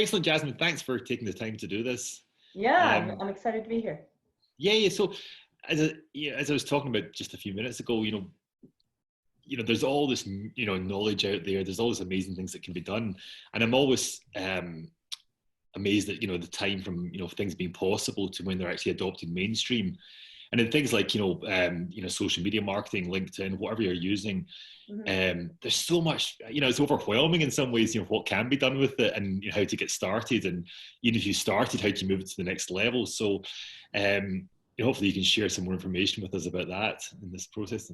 Excellent, Jasmine. Thanks for taking the time to do this. Yeah, Um, I'm excited to be here. yeah. So, as I was talking about just a few minutes ago, there's all this, knowledge out there. There's all these amazing things that can be done, and I'm always amazed at the time from things being possible to when they're actually adopted mainstream. And in things like social media marketing, LinkedIn, whatever you're using, Hmm. there's so much, it's overwhelming in some ways, what can be done with it and how to get started. And even if you started, how to move it to the next level. So hopefully you can share some more information with us about that in this process.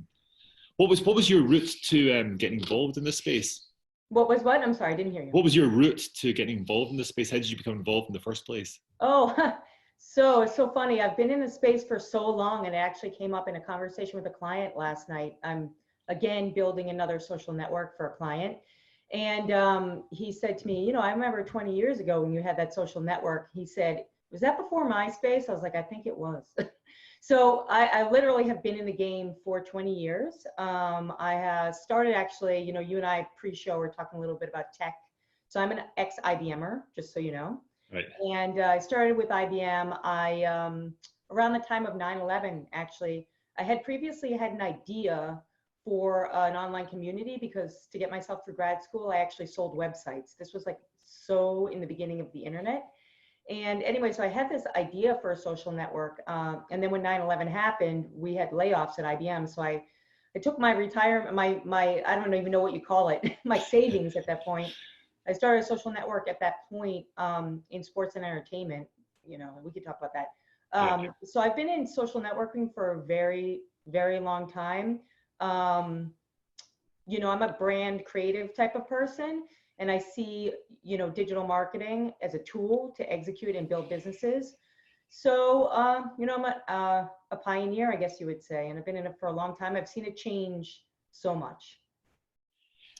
What was your route to getting involved in this space? What was what? I'm sorry, I didn't hear you. What was your route to getting involved in this space? How did you become involved in the first place? Oh, so it's so funny. I've been in the space for so long, and it actually came up in a conversation with a client last night. I'm again building another social network for a client. And he said to me, I remember 20 years ago when you had that social network. He said, was that before MySpace? I was like, I think it was. So I literally have been in the game for 20 years. I have started actually, you and I pre-show were talking a little bit about tech. So I'm an ex-IBMer, just so you know. Right. And I started with IBM. Around the time of 9/11, actually, I had previously had an idea for an online community because to get myself through grad school, I actually sold websites. This was like so in the beginning of the internet. And anyway, so I had this idea for a social network. And then when 9/11 happened, we had layoffs at IBM. So I took my retirement, my I don't even know what you call it, my savings at that point. I started a social network at that point in sports and entertainment. We could talk about that. Yeah. So I've been in social networking for a very, very long time. Um, I'm a brand creative type of person, and I see, digital marketing as a tool to execute and build businesses. So, I'm a pioneer, I guess you would say, and I've been in it for a long time. I've seen it change so much.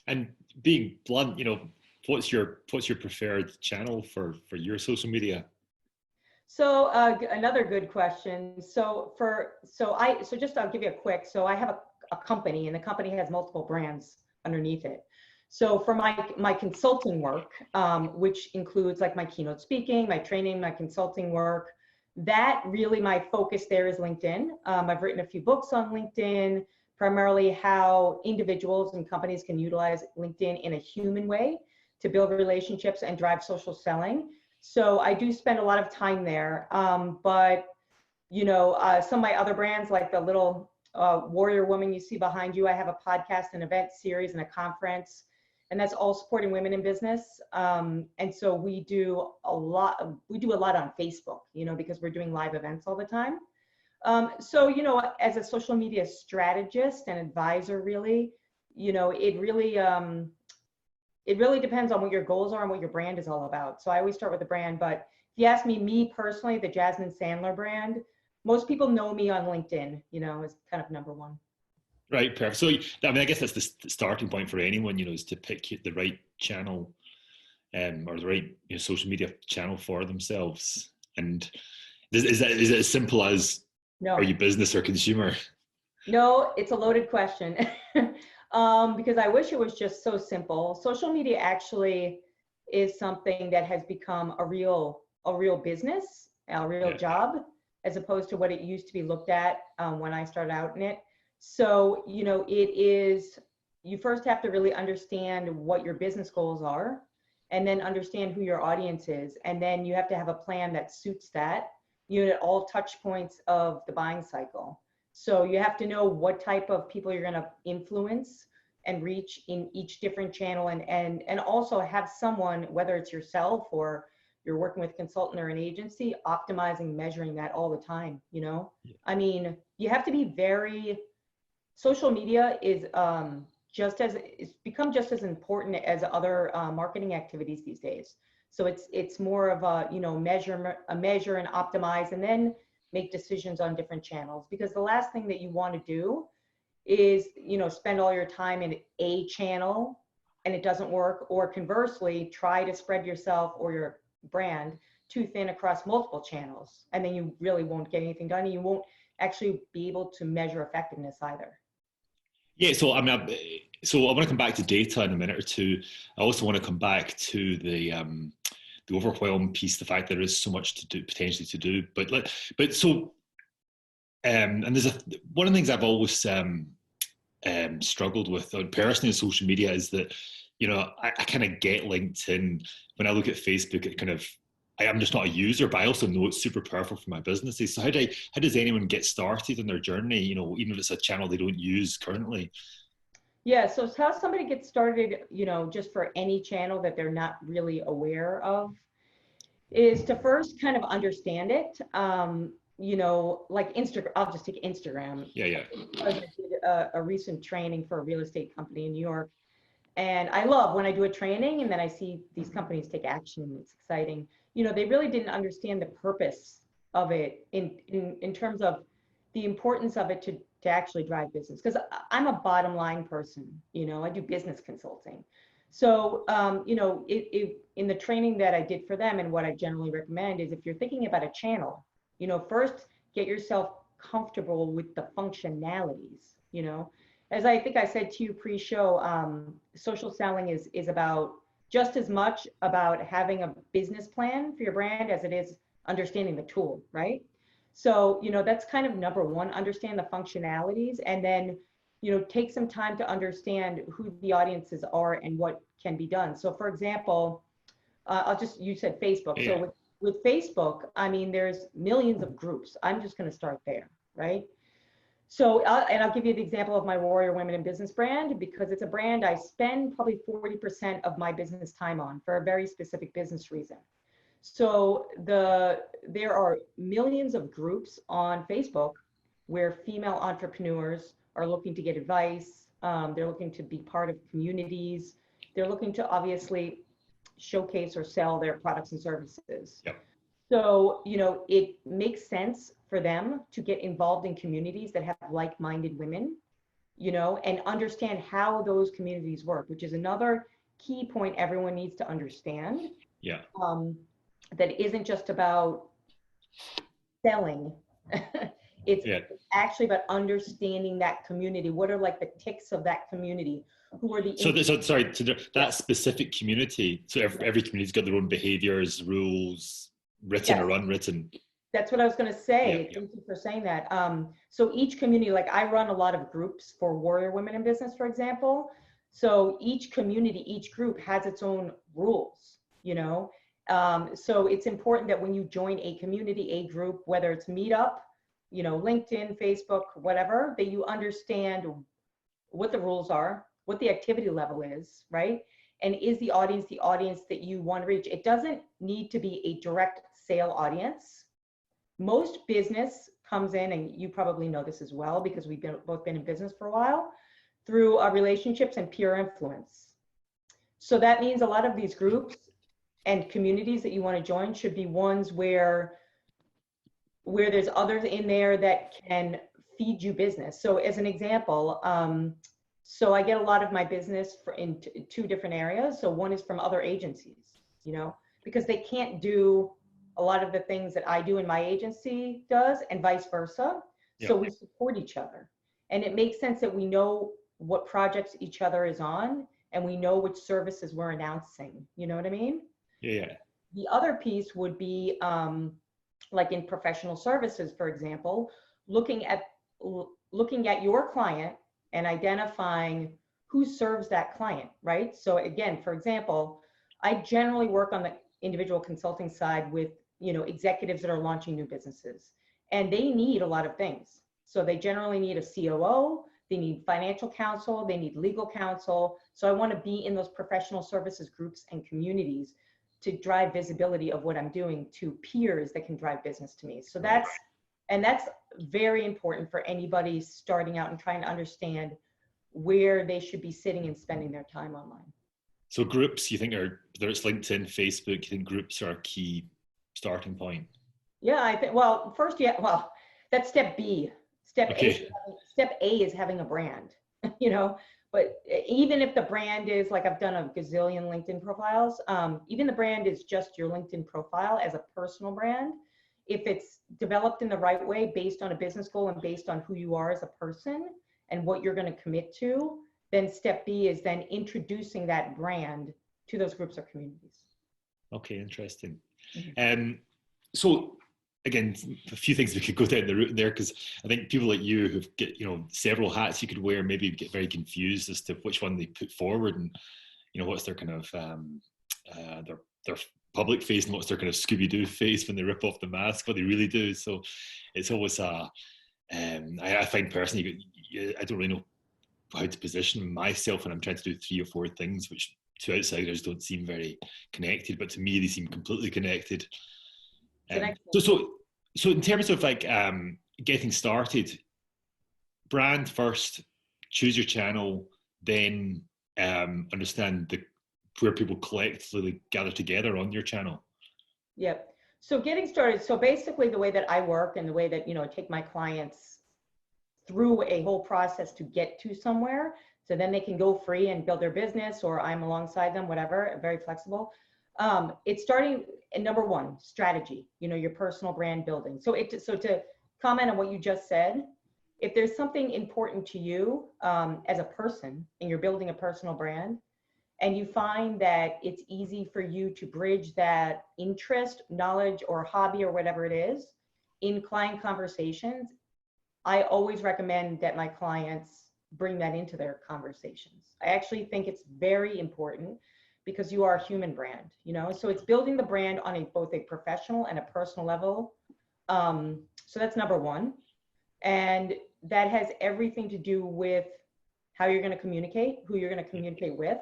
And being blunt, what's your preferred channel for your social media? So another good question. So just I'll give you a quick. So I have a company, and the company has multiple brands underneath it. So for my consulting work, which includes like my keynote speaking, my training, my consulting work, that really my focus there is LinkedIn. I've written a few books on LinkedIn, primarily how individuals and companies can utilize LinkedIn in a human way to build relationships and drive social selling. So I do spend a lot of time there. But some of my other brands, like the little warrior woman you see behind you, I have a podcast, an event series, and a conference, and that's all supporting women in business. And so we do a lot on Facebook, because we're doing live events all the time. So, as a social media strategist and advisor, really, it really depends on what your goals are and what your brand is all about. So I always start with the brand, but if you ask me personally, the Jasmine Sandler brand, most people know me on LinkedIn, is kind of number one. Right, perfect. So, I guess that's the starting point for anyone, is to pick the right channel, or the right social media channel for themselves. And is it as simple as, are No. you business or consumer? No, it's a loaded question. Because I wish it was just so simple. Social media actually is something that has become a real business, a real Yeah. job, as opposed to what it used to be looked at when I started out in it. So, you first have to really understand what your business goals are, and then understand who your audience is. And then you have to have a plan that suits that, at all touch points of the buying cycle. So you have to know what type of people you're going to influence and reach in each different channel, and also have someone, whether it's yourself or you're working with a consultant or an agency, optimizing, measuring that all the time. Yeah. I mean, you have to be social media is it's become just as important as other marketing activities these days. So it's more of a, measure and optimize, and then make decisions on different channels, because the last thing that you want to do is, spend all your time in a channel and it doesn't work, or conversely, try to spread yourself or your brand too thin across multiple channels, and then you really won't get anything done, and you won't actually be able to measure effectiveness either. Yeah, so so I want to come back to data in a minute or two. I also want to come back to the overwhelm piece, the fact there is so much to do, potentially to do. But so, and there's one of the things I've always struggled with personally in social media is that, I kind of get LinkedIn. When I look at Facebook, it kind of, I'm just not a user, but I also know it's super powerful for my businesses. So how does anyone get started on their journey, even if it's a channel they don't use currently? Yeah, so how somebody gets started, just for any channel that they're not really aware of, is to first kind of understand it. Like Instagram, I'll just take Instagram. Yeah. I did a recent training for a real estate company in New York. And I love when I do a training and then I see these companies take action. It's exciting. They really didn't understand the purpose of it in terms of the importance of it to actually drive business. Because I'm a bottom line person. I do business consulting. So, in the training that I did for them and what I generally recommend is if you're thinking about a channel, first get yourself comfortable with the functionalities, As I think I said to you pre-show, social selling is about just as much about having a business plan for your brand as it is understanding the tool, right? So, that's kind of number one, understand the functionalities, and then, take some time to understand who the audiences are and what can be done. So for example, you said Facebook. Yeah. So with Facebook, I mean, there's millions of groups. I'm just going to start there, right? So, and I'll give you the example of my Warrior Women in Business brand, because it's a brand I spend probably 40% of my business time on for a very specific business reason. So there are millions of groups on Facebook where female entrepreneurs are looking to get advice. They're looking to be part of communities. They're looking to obviously showcase or sell their products and services. Yep. So, it makes sense for them to get involved in communities that have like-minded women, and understand how those communities work, which is another key point everyone needs to understand. Yeah. That isn't just about selling. It's actually about understanding that community. What are like the ticks of that community? Who are the that specific community? So every community's got their own behaviors, rules, written or unwritten. That's what I was going to say. Thank you for saying that. So each community, like I run a lot of groups for Warrior Women in Business, for example. So each community, each group has its own rules, so it's important that when you join a community, a group, whether it's Meetup, LinkedIn, Facebook, whatever, that you understand what the rules are, what the activity level is, right? And is the audience that you want to reach? It doesn't need to be a direct sale audience. Most business comes in, and you probably know this as well because we've both been in business for a while, through our relationships and peer influence. So that means a lot of these groups and communities that you want to join should be ones where there's others in there that can feed you business. So as an example, so I get a lot of my business in two different areas. So one is from other agencies, because they can't do a lot of the things that I do and my agency does, and vice versa. Yeah. So we support each other. And it makes sense that we know what projects each other is on, and we know which services we're announcing. You know what I mean? Yeah. The other piece would be like in professional services, for example, looking at your client and identifying who serves that client, right? So again, for example, I generally work on the individual consulting side with, executives that are launching new businesses, and they need a lot of things. So they generally need a COO, they need financial counsel, they need legal counsel. So I want to be in those professional services groups and communities to drive visibility of what I'm doing to peers that can drive business to me. So that's very important for anybody starting out and trying to understand where they should be sitting and spending their time online. So groups, you think whether it's LinkedIn, Facebook, you think groups are a key starting point? Yeah, I think, that's step B. Step A is having a brand, but even if the brand is like, I've done a gazillion LinkedIn profiles, even the brand is just your LinkedIn profile as a personal brand. If it's developed in the right way, based on a business goal and based on who you are as a person and what you're going to commit to, then step B is then introducing that brand to those groups or communities. Okay, interesting. Mhm. So again, a few things we could go down the route there, because I think people like you who've get, several hats you could wear, maybe get very confused as to which one they put forward, and what's their kind of their public face and what's their kind of Scooby-Doo face when they rip off the mask, what they really do. So it's always I find personally, I don't really know how to position myself when I'm trying to do 3 or 4 things, which to outsiders don't seem very connected, but to me they seem completely connected. It's an Um, so, excellent point. so, so in terms of like getting started, brand first, choose your channel, then understand where people collectively gather together on your channel. Yep. So getting started. So basically the way that I work and the way that, I take my clients through a whole process to get to somewhere. So then they can go free and build their business, or I'm alongside them, whatever, very flexible. It's starting at number one, strategy, your personal brand building. So to comment on what you just said, if there's something important to you as a person and you're building a personal brand, and you find that it's easy for you to bridge that interest, knowledge, or hobby or whatever it is in client conversations, I always recommend that my clients bring that into their conversations. I actually think it's very important because you are a human brand, so it's building the brand on both a professional and a personal level. So that's number one. And that has everything to do with how you're going to communicate, who you're going to communicate with,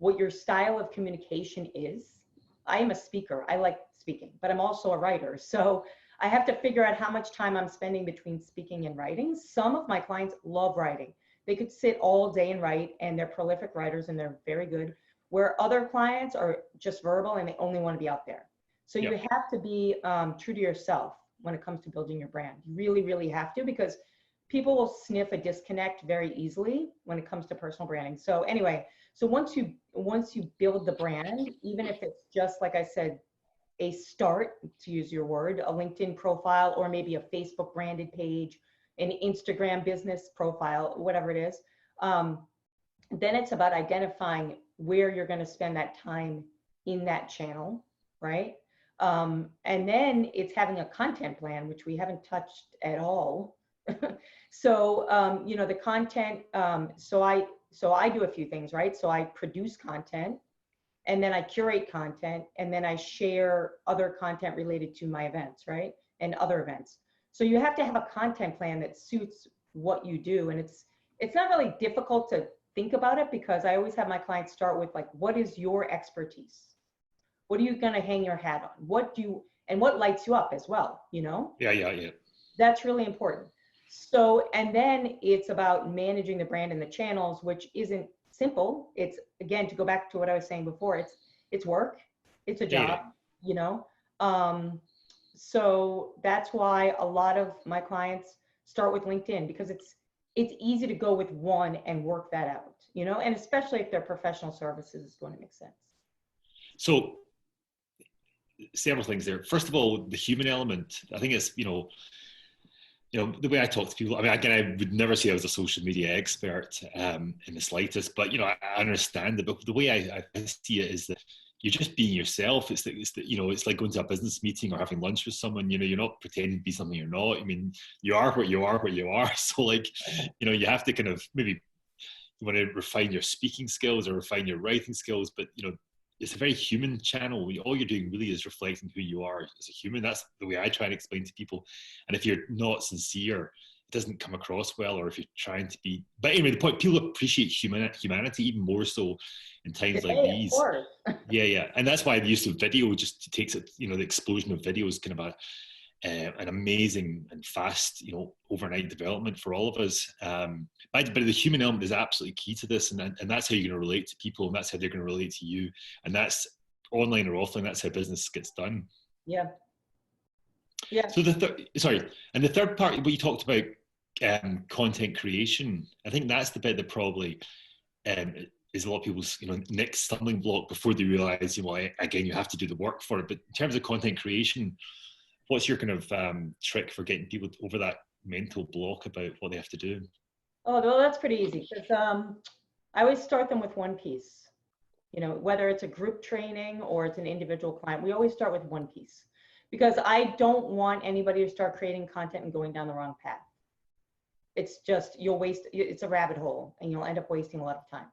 what your style of communication is. I am a speaker. I like speaking, but I'm also a writer. So I have to figure out how much time I'm spending between speaking and writing. Some of my clients love writing. They could sit all day and write, and they're prolific writers and they're very good. Where other clients are just verbal and they only want to be out there. So you Yep. have to be true to yourself when it comes to building your brand. You really, really have to, because people will sniff a disconnect very easily when it comes to personal branding. So anyway, so once you build the brand, even if it's just, like I said, a start, to use your word, a LinkedIn profile, or maybe a Facebook branded page, an Instagram business profile, whatever it is, then it's about identifying where you're going to spend that time in that channel, right? And then it's having a content plan, which we haven't touched at all. So, the content, so I do a few things, right? So I produce content, and then I curate content, and then I share other content related to my events, right? And other events. So you have to have a content plan that suits what you do. And it's not really difficult to think about it, because I always have my clients start with, like, what is your expertise? What are you going to hang your hat on? And what lights you up as well, Yeah. That's really important. So, and then it's about managing the brand and the channels, which isn't simple. It's, again, to go back to what I was saying before, it's work, it's a Yeah. job, you know. So that's why a lot of my clients start with LinkedIn, because it's easy to go with one and work that out, and especially if they're professional services, is going to make sense. So several things there. First of all, the human element. I think it's the way I talk to people. I mean, again, I would never say I was a social media expert in the slightest, but I understand it. But the way I see it is that you're just being yourself. It's like going to a business meeting or having lunch with someone. You're not pretending to be something you're not. I mean, you are what you are, what you are. So like, you have to kind of maybe you want to refine your speaking skills or refine your writing skills, but it's a very human channel. All you're doing really is reflecting who you are as a human. That's the way I try and explain to people. And if you're not sincere, it doesn't come across well. Or if you're trying to be, but anyway, the point, people appreciate humanity even more so in times like Hey, of these. course. Yeah. And that's why the use of video just takes it, the explosion of video is kind of an amazing and fast, overnight development for all of us. But the human element is absolutely key to this, and that's how you're going to relate to people, and that's how they're going to relate to you, and that's online or offline. That's how business gets done. Yeah. Yeah. So and the third part, what you talked about, content creation. I think that's the bit that probably is a lot of people's next stumbling block before they realize, again, you have to do the work for it. But in terms of content creation, what's your kind of trick for getting people over that mental block about what they have to do? Oh, well, that's pretty easy, because I always start them with one piece. You know, whether it's a group training or it's an individual client, we always start with one piece, because I don't want anybody to start creating content and going down the wrong path. It's just, it's a rabbit hole and you'll end up wasting a lot of time.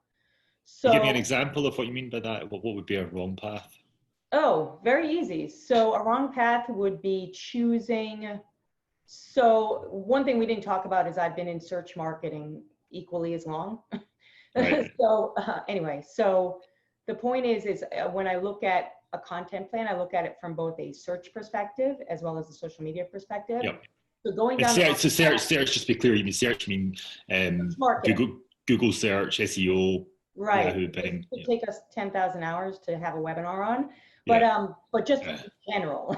So, Can you give me an example of what you mean by that? What would be a wrong path? oh, very easy. So a wrong path would be choosing. So one thing we didn't talk about is I've been in search marketing equally as long. Right. So anyway, so the point is when I look at a content plan, I look at it from both a search perspective as well as a social media perspective. Yep. So going And down search, just to be clear, you mean search, Google search, SEO, right. Yahoo, It Bing. could take us 10,000 hours to have a webinar on, Yeah. but just in general.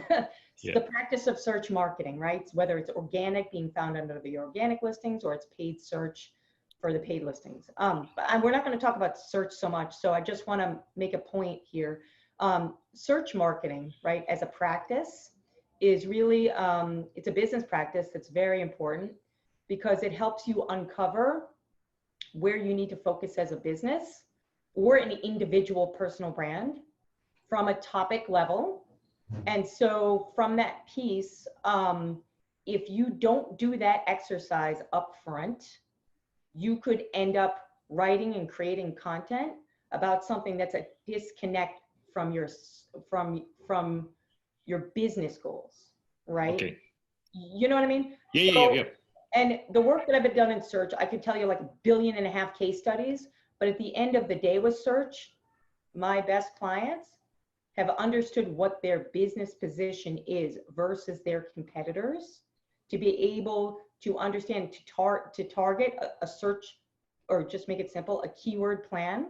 Yeah. The practice of search marketing, right? Whether it's organic, being found under the organic listings, or it's paid search for the paid listings. But we're not going to talk about search so much. So I just want to make a point here. Search marketing, right, as a practice is really, it's a business practice that's very important because it helps you uncover where you need to focus as a business or an individual personal brand from a topic level. And so from that piece, if you don't do that exercise up front, you could end up writing and creating content about something that's a disconnect from your business goals, right? Okay. You know what I mean? Yeah. And the work that I've done in search, I could tell you like 1.5 billion case studies, but at the end of the day with search, my best clients have understood what their business position is versus their competitors to be able to understand, to target a search, or just make it simple, a keyword plan.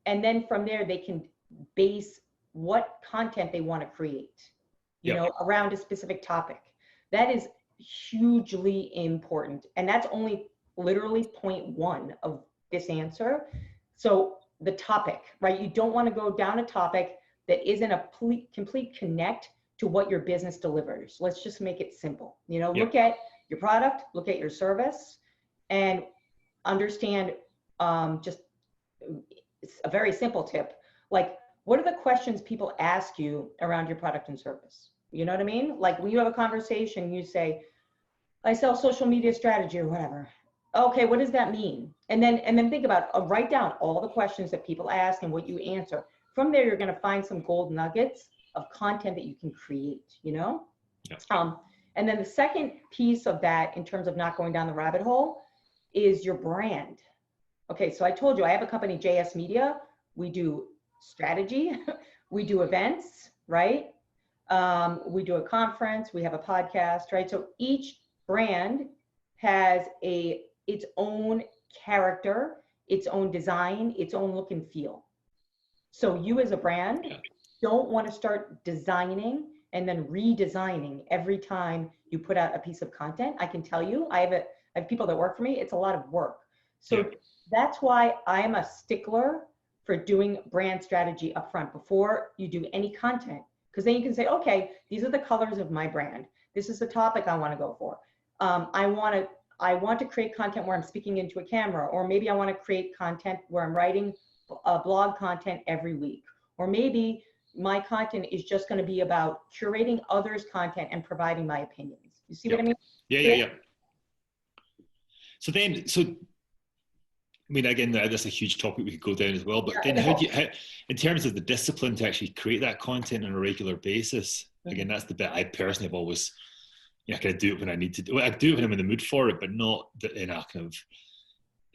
And then from there, they can base what content they want to create, you know, around a specific topic. That is hugely important. And that's only literally point one of this answer. So the topic, right? You don't want to go down a topic that isn't a complete connect to what your business delivers. Let's just make it simple. You know, look at your product, look at your service, and understand, just a very simple tip. Like, what are the questions people ask you around your product and service? You know what I mean? Like when you have a conversation, you say, I sell social media strategy or whatever. Okay, what does that mean? And then think about, write down all the questions that people ask and what you answer. From there, you're going to find some gold nuggets of content that you can create, you know? And then the second piece of that, in terms of not going down the rabbit hole, is your brand. Okay, so I told you I have a company, JS Media. We do strategy, we do events, right? We do a conference, we have a podcast, right? So each brand has its own character, its own design, its own look and feel. So you as a brand don't want to start designing and then redesigning every time you put out a piece of content. I can tell you, I have people that work for me. It's a lot of work. So that's why I am a stickler for doing brand strategy upfront before you do any content. Because then you can say, okay, these are the colors of my brand. This is the topic I want to go for. I want to create content where I'm speaking into a camera, or maybe I want to create content where I'm writing blog content every week, or maybe my content is just going to be about curating others' content and providing my opinions. You see what I mean? Yeah. So I mean, again, that's a huge topic we could go down as well. But then, how, in terms of the discipline to actually create that content on a regular basis? Again, that's the bit I personally have always, I kind of do it when I need to do it. I do it when I'm in the mood for it, but not in a kind of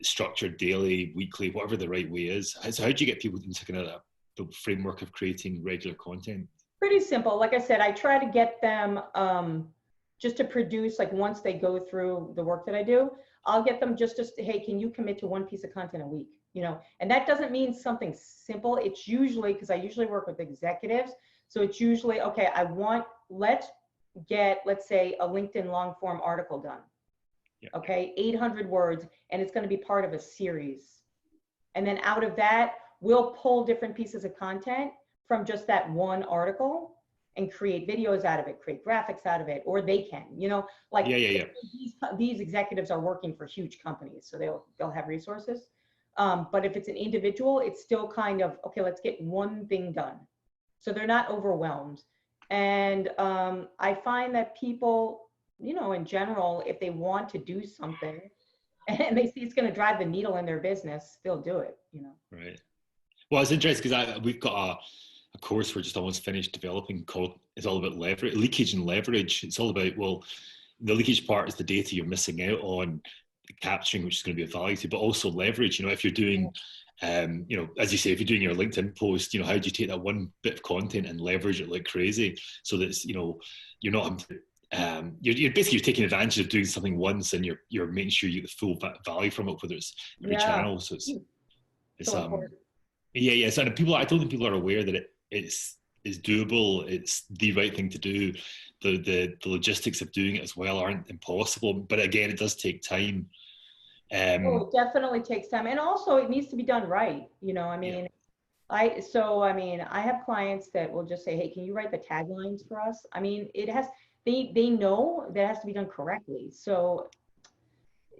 structured daily, weekly, whatever the right way is. So how do you get people into kind of the framework of creating regular content? Pretty simple. Like I said, I try to get them just to produce, like once they go through the work that I do, I'll get them just to, hey, can you commit to one piece of content a week? You know, and that doesn't mean something simple. It's usually, because I usually work with executives. So it's usually, okay, let's say a LinkedIn long form article done. Okay, 800 words, and it's going to be part of a series. And then out of that, we'll pull different pieces of content from just that one article and create videos out of it, create graphics out of it, or they can, you know, like these executives are working for huge companies, so they'll have resources. But if it's an individual, it's still kind of, okay, let's get one thing done. So they're not overwhelmed. And I find that people, in general, if they want to do something and they see it's going to drive the needle in their business, they'll do it. Right. Well, it's interesting because we've got a course we're just almost finished developing called, it's all about leakage and leverage. It's all about, well, the leakage part is the data you're missing out on capturing, which is going to be of value to, but also leverage. If you're doing, as you say, if you're doing your LinkedIn post, how do you take that one bit of content and leverage it like crazy so that you're not, you're basically taking advantage of doing something once and you're making sure you get the full value from it, whether it's every channel. So it's so important. Yeah. So I don't think people are aware that it's doable. It's the right thing to do. The logistics of doing it as well aren't impossible, but again, it does take time. It definitely takes time, and also it needs to be done right. I have clients that will just say, "Hey, can you write the taglines for us?" They know that it has to be done correctly, so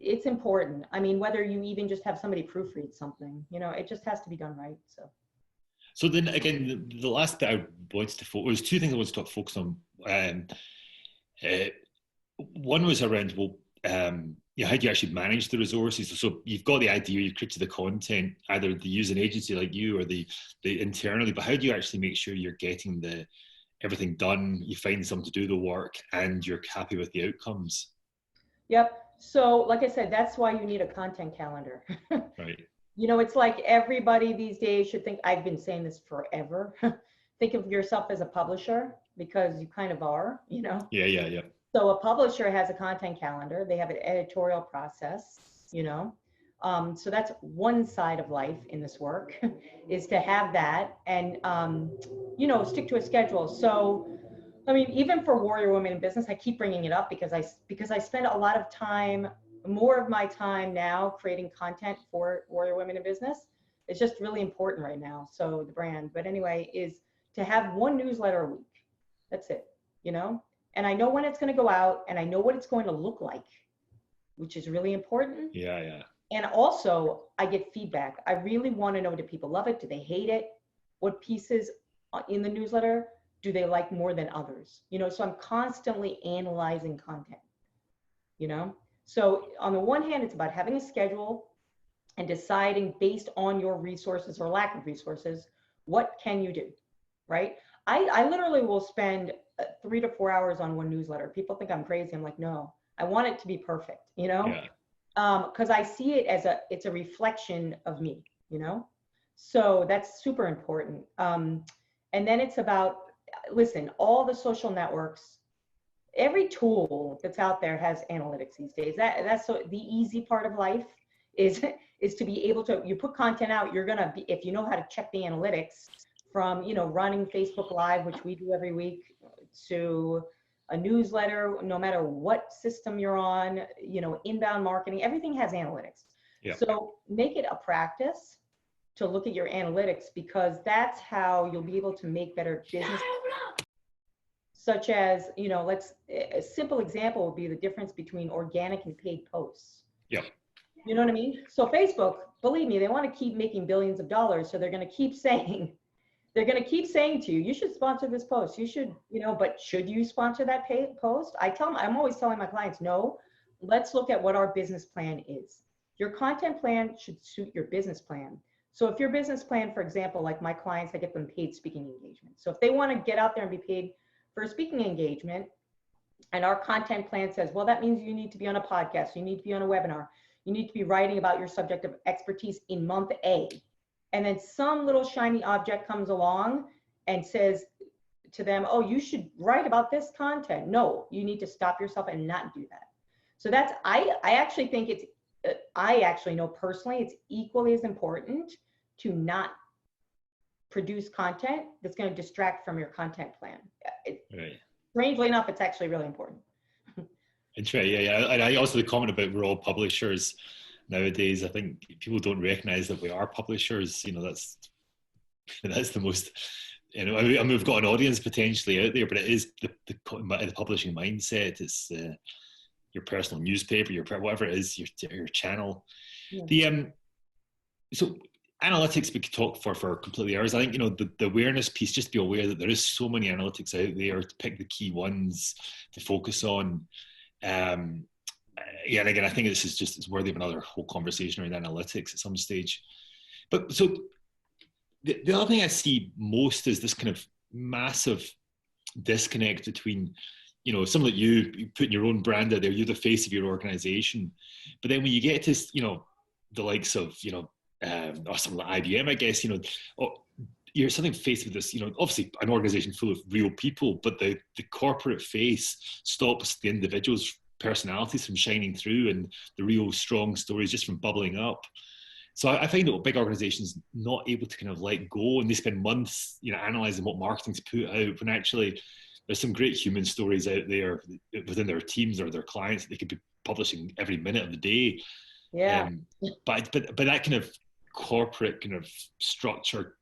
it's important. Whether you even just have somebody proofread something, it just has to be done right. So then again, the last bit I wanted to focus, was two things I wanted to focus on. One was around, how do you actually manage the resources? So you've got the idea, you've created the content, either they use an agency like you or the internally, but how do you actually make sure you're getting everything done, you find someone to do the work, and you're happy with the outcomes? Yep. So like I said, that's why you need a content calendar. Right. It's like everybody these days should think, I've been saying this forever, think of yourself as a publisher, because you kind of are, Yeah. So a publisher has a content calendar. They have an editorial process, so that's one side of life in this work is to have that and, stick to a schedule. So, even for Warrior Women in Business, I keep bringing it up because I spend a lot of time, more of my time now creating content for Warrior Women in Business. It's just really important right now. So the brand, but anyway, is to have one newsletter a week. That's it, and I know when it's going to go out and I know what it's going to look like, which is really important. Yeah. And also I get feedback. I really want to know, do people love it? Do they hate it? What pieces in the newsletter do they like more than others? So I'm constantly analyzing content, So on the one hand, it's about having a schedule and deciding based on your resources or lack of resources, what can you do, right? I literally will spend 3 to 4 hours on one newsletter. People think I'm crazy. I'm like, no, I want it to be perfect, Yeah. Because I see it as it's a reflection of me, so that's super important. And then it's about, listen, all the social networks, every tool that's out there has analytics these days. That's so the easy part of life is to be able to, you put content out, you're going to be, if you know how to check the analytics from, running Facebook Live, which we do every week, to a newsletter, no matter what system you're on, inbound marketing, everything has analytics. Yeah. So make it a practice to look at your analytics, because that's how you'll be able to make better business. Such as, a simple example would be the difference between organic and paid posts. Yeah. You know what I mean? So Facebook, believe me, they want to keep making billions of dollars. So they're going to keep saying to you, you should sponsor this post. You should, but should you sponsor that post? I'm always telling my clients, no, let's look at what our business plan is. Your content plan should suit your business plan. So if your business plan, for example, like my clients, I get them paid speaking engagement. So if they want to get out there and be paid for a speaking engagement, and our content plan says, well, that means you need to be on a podcast, you need to be on a webinar, you need to be writing about your subject of expertise in month A. And then some little shiny object comes along and says to them, oh, you should write about this content. No, you need to stop yourself and not do that. So that's, I actually think I actually know personally, it's equally as important to not produce content that's going to distract from your content plan. Right. Strangely enough, it's actually really important. Yeah. And I also, the comment about we're all publishers nowadays, I think people don't recognize that we are publishers. That's the most, we've got an audience potentially out there, but it is the publishing mindset. It's your personal newspaper, whatever it is, your channel. Yeah. So analytics we could talk for completely hours. I think, the awareness piece, just be aware that there is so many analytics out there, to pick the key ones to focus on. Um, yeah, and again, I think this is just, it's worthy of another whole conversation around analytics at some stage. But so the other thing I see most is this kind of massive disconnect between, someone like you putting your own brand out there, you're the face of your organization. But then when you get to, the likes of, or something like IBM, I guess, you're something faced with this, obviously an organization full of real people, but the corporate face stops the individual's personalities from shining through, and the real strong stories just from bubbling up. So I find that big organizations not able to kind of let go, and they spend months, analyzing what marketing's put out, when actually there's some great human stories out there within their teams or their clients that they could be publishing every minute of the day. Yeah. But that kind of corporate kind of structure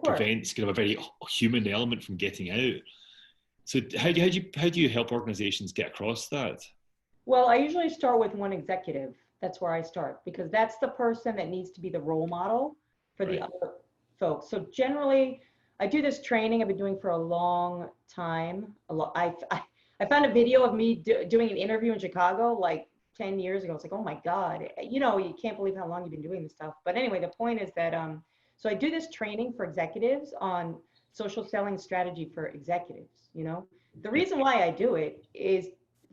prevents kind of a very human element from getting out. So how do you help organizations get across that? Well, I usually start with one executive. That's where I start, because that's the person that needs to be the role model for the other folks. So generally, I do this training I've been doing for a long time. I found a video of me doing an interview in Chicago like 10 years ago. It's like, oh my God, you can't believe how long you've been doing this stuff. But anyway, the point is that, so I do this training for executives on social selling strategy for executives. The reason why I do it is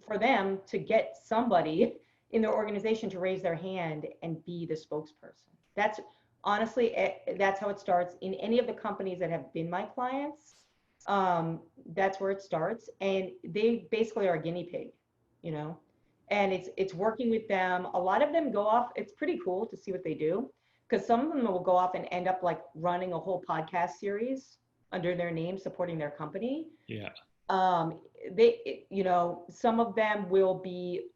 for them to get somebody in their organization to raise their hand and be the spokesperson. That's honestly, that's how it starts in any of the companies that have been my clients. That's where it starts. And they basically are a guinea pig, and it's working with them. A lot of them go off. It's pretty cool to see what they do, because some of them will go off and end up like running a whole podcast series under their name, supporting their company. Yeah. Some of them will be,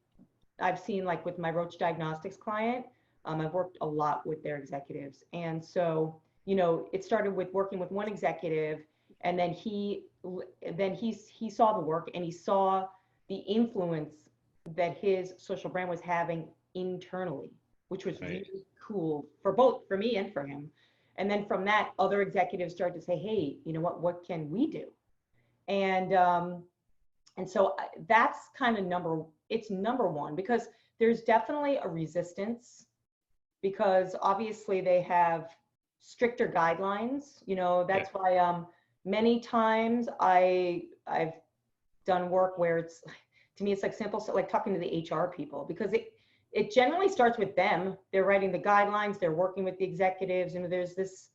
I've seen like with my Roche Diagnostics client, I've worked a lot with their executives. And so, it started with working with one executive, and then he saw the work, and he saw the influence that his social brand was having internally, which was really cool for me and for him. And then from that, other executives started to say, hey, you know what can we do? And so that's kind of number one, because there's definitely a resistance, because obviously they have stricter guidelines. That's why many times I've done work where it's, to me, it's like simple, so like talking to the HR people, because it generally starts with them. They're writing the guidelines, they're working with the executives, and there's this,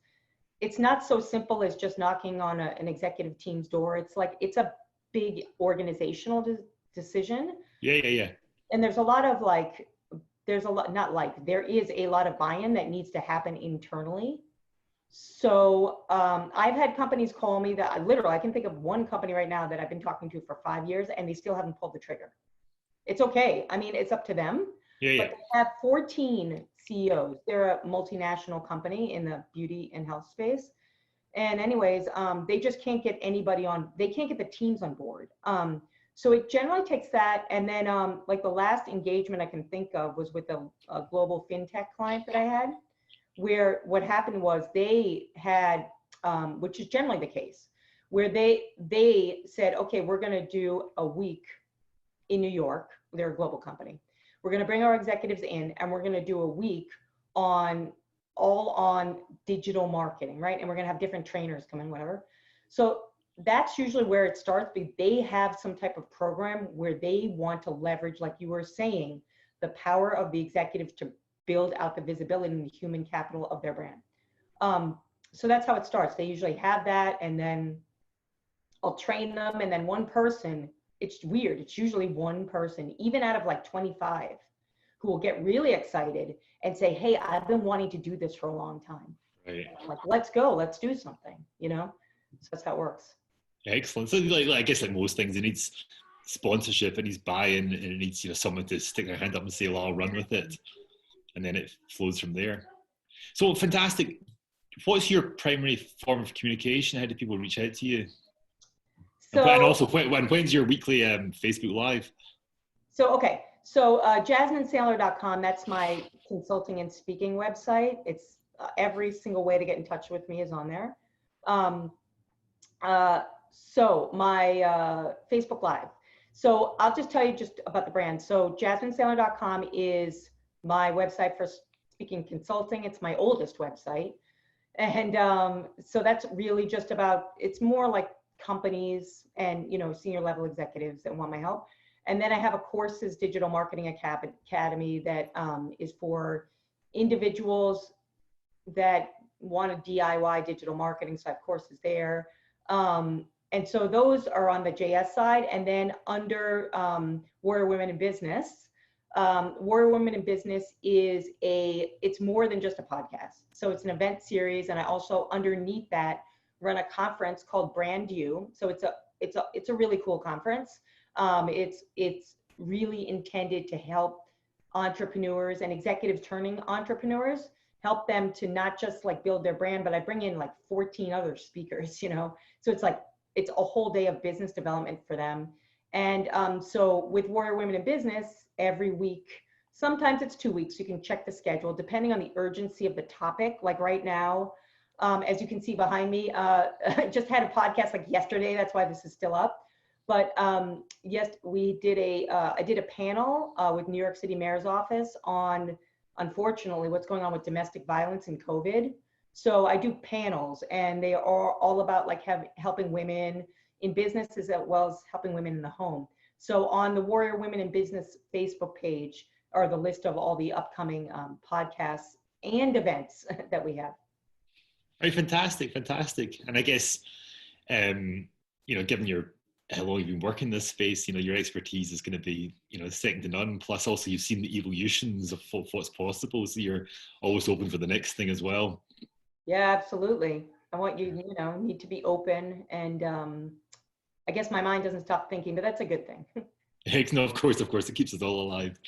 it's not so simple as just knocking on an executive team's door. It's like, it's a big organizational decision. Yeah. And there's a lot of there is a lot of buy-in that needs to happen internally. So I've had companies call me that I can think of one company right now that I've been talking to for 5 years, and they still haven't pulled the trigger. It's okay. I mean, it's up to them. Yeah. But they have 14 CEOs. They're a multinational company in the beauty and health space. And anyways, they just can't get anybody on. They can't get the teams on board. So it generally takes that. And then like the last engagement I can think of was with a global fintech client that I had, where what happened was they had, which is generally the case, where they said, okay, we're going to do a week in New York. They're a global company. We're going to bring our executives in, and we're going to do a week all on digital marketing, right? And we're going to have different trainers come in, whatever. So that's usually where it starts. They have some type of program where they want to leverage, like you were saying, the power of the executives to build out the visibility and the human capital of their brand. So that's how it starts. They usually have that, and then I'll train them, and then one person, it's weird, it's usually one person, even out of like 25, who will get really excited and say, hey, I've been wanting to do this for a long time. Right. Like, let's go, let's do something, So that's how it works. Excellent. So I guess like most things, it needs sponsorship, it needs buy-in, and it needs someone to stick their hand up and say, well, I'll run with it. And then it flows from there. So fantastic. What's your primary form of communication? How do people reach out to you? And also, when's your weekly Facebook Live? So JasmineSandler.com, that's my consulting and speaking website. It's every single way to get in touch with me is on there. Um, so my Facebook Live. So I'll just tell you just about the brand. So JasmineSandler.com is my website for speaking consulting. It's my oldest website. And so that's really just about, it's more like companies and, you know, senior level executives that want my help. And then I have a courses digital marketing academy that is for individuals that want to DIY digital marketing. So I have courses there. And so those are on the JS side. And then under Warrior Women in Business, Warrior Women in Business is it's more than just a podcast. So it's an event series. And I also underneath that run a conference called Brand You. So it's a really cool conference. It's really intended to help entrepreneurs and executives turning entrepreneurs, help them to not just like build their brand, but I bring in like 14 other speakers, you know, so it's a whole day of business development for them. And so with Warrior Women in Business, every week, sometimes it's 2 weeks, you can check the schedule depending on the urgency of the topic. Like right now, as you can see behind me, I just had a podcast like yesterday, that's why this is still up. But yes, we did I did a panel with New York City Mayor's office on, unfortunately, what's going on with domestic violence and COVID. So I do panels, and they are all about like helping women in businesses as well as helping women in the home. So on the Warrior Women in Business Facebook page are the list of all the upcoming podcasts and events that we have. Right, fantastic, fantastic. And I guess, you know, given how long you've been working in this space, you know, your expertise is going to be, you know, second to none. Plus, also you've seen the evolutions of what's possible, so you're always open for the next thing as well. Yeah, absolutely. I want you, you know, need to be open, and I guess my mind doesn't stop thinking, but that's a good thing. No, of course, it keeps us all alive,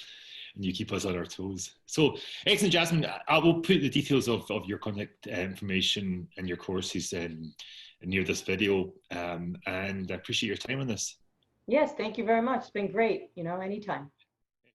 and you keep us on our toes. So, excellent, Jasmine. I will put the details of your contact information and your courses near this video, and I appreciate your time on this. Yes, thank you very much. It's been great, you know, anytime.